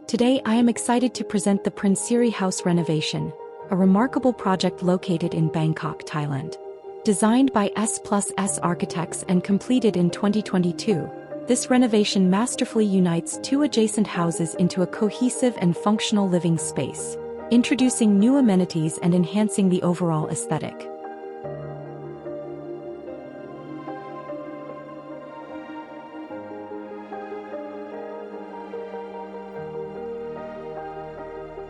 Today I am excited to present the Prinsiri House Renovation, a remarkable project located in Bangkok, Thailand. Designed by S+S Architects and completed in 2022, this renovation masterfully unites two adjacent houses into a cohesive and functional living space, introducing new amenities and enhancing the overall aesthetic.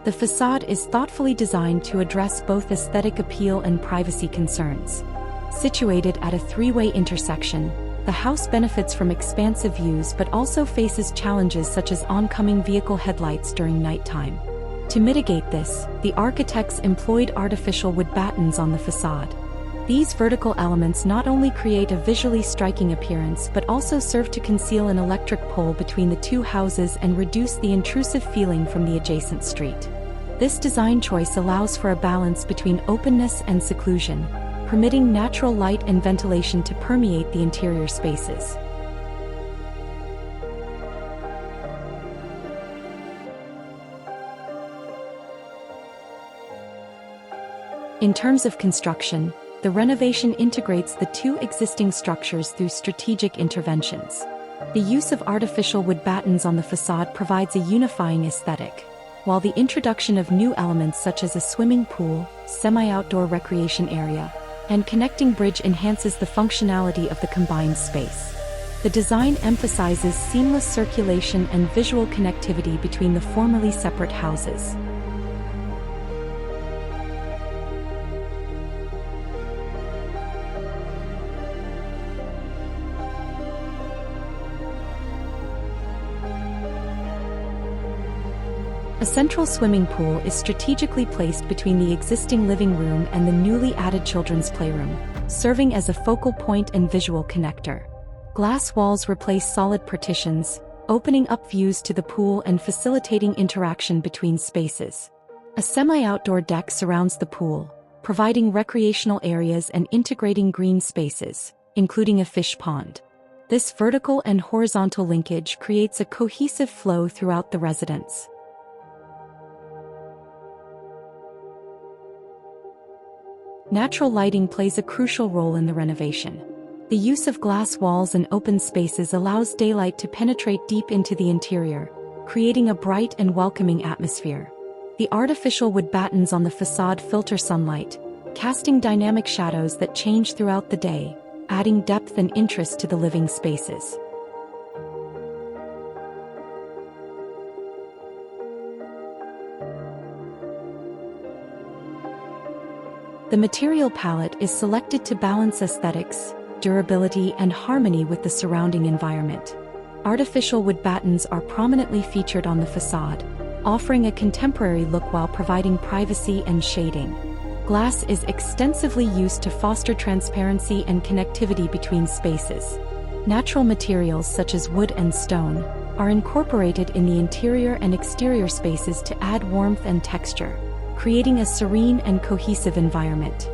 The facade is thoughtfully designed to address both aesthetic appeal and privacy concerns. Situated at a three-way intersection, the house benefits from expansive views but also faces challenges such as oncoming vehicle headlights during nighttime. To mitigate this, the architects employed artificial wood battens on the facade. These vertical elements not only create a visually striking appearance but also serve to conceal an electric pole between the two houses and reduce the intrusive feeling from the adjacent street. This design choice allows for a balance between openness and seclusion, permitting natural light and ventilation to permeate the interior spaces. In terms of construction, the renovation integrates the two existing structures through strategic interventions. The use of artificial wood battens on the facade provides a unifying aesthetic, while the introduction of new elements such as a swimming pool, semi-outdoor recreation area, and connecting bridge enhances the functionality of the combined space. The design emphasizes seamless circulation and visual connectivity between the formerly separate houses. A central swimming pool is strategically placed between the existing living room and the newly added children's playroom, serving as a focal point and visual connector. Glass walls replace solid partitions, opening up views to the pool and facilitating interaction between spaces. A semi-outdoor deck surrounds the pool, providing recreational areas and integrating green spaces, including a fish pond. This vertical and horizontal linkage creates a cohesive flow throughout the residence. Natural lighting plays a crucial role in the renovation. The use of glass walls and open spaces allows daylight to penetrate deep into the interior, creating a bright and welcoming atmosphere. The artificial wood battens on the facade filter sunlight, casting dynamic shadows that change throughout the day, adding depth and interest to the living spaces. The material palette is selected to balance aesthetics, durability, and harmony with the surrounding environment. Artificial wood battens are prominently featured on the facade, offering a contemporary look while providing privacy and shading. Glass is extensively used to foster transparency and connectivity between spaces. Natural materials such as wood and stone are incorporated in the interior and exterior spaces to add warmth and texture, creating a serene and cohesive environment.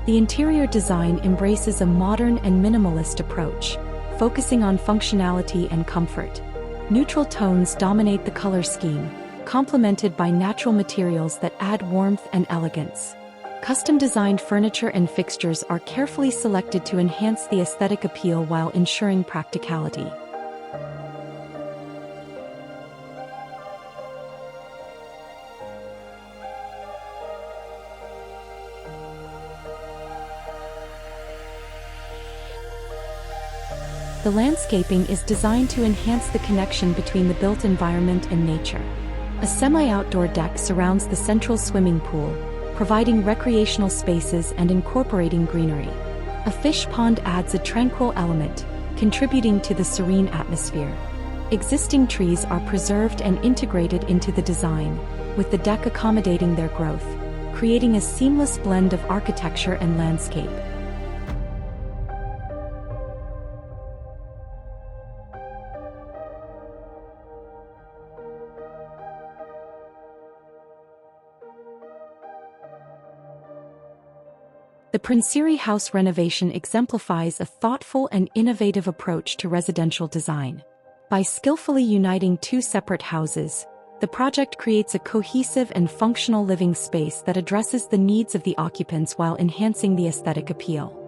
The interior design embraces a modern and minimalist approach, focusing on functionality and comfort. Neutral tones dominate the color scheme, complemented by natural materials that add warmth and elegance. Custom-designed furniture and fixtures are carefully selected to enhance the aesthetic appeal while ensuring practicality. The landscaping is designed to enhance the connection between the built environment and nature. A semi-outdoor deck surrounds the central swimming pool, providing recreational spaces and incorporating greenery. A fish pond adds a tranquil element, contributing to the serene atmosphere. Existing trees are preserved and integrated into the design, with the deck accommodating their growth, creating a seamless blend of architecture and landscape. The Prinsiri House Renovation exemplifies a thoughtful and innovative approach to residential design. By skillfully uniting two separate houses, the project creates a cohesive and functional living space that addresses the needs of the occupants while enhancing the aesthetic appeal.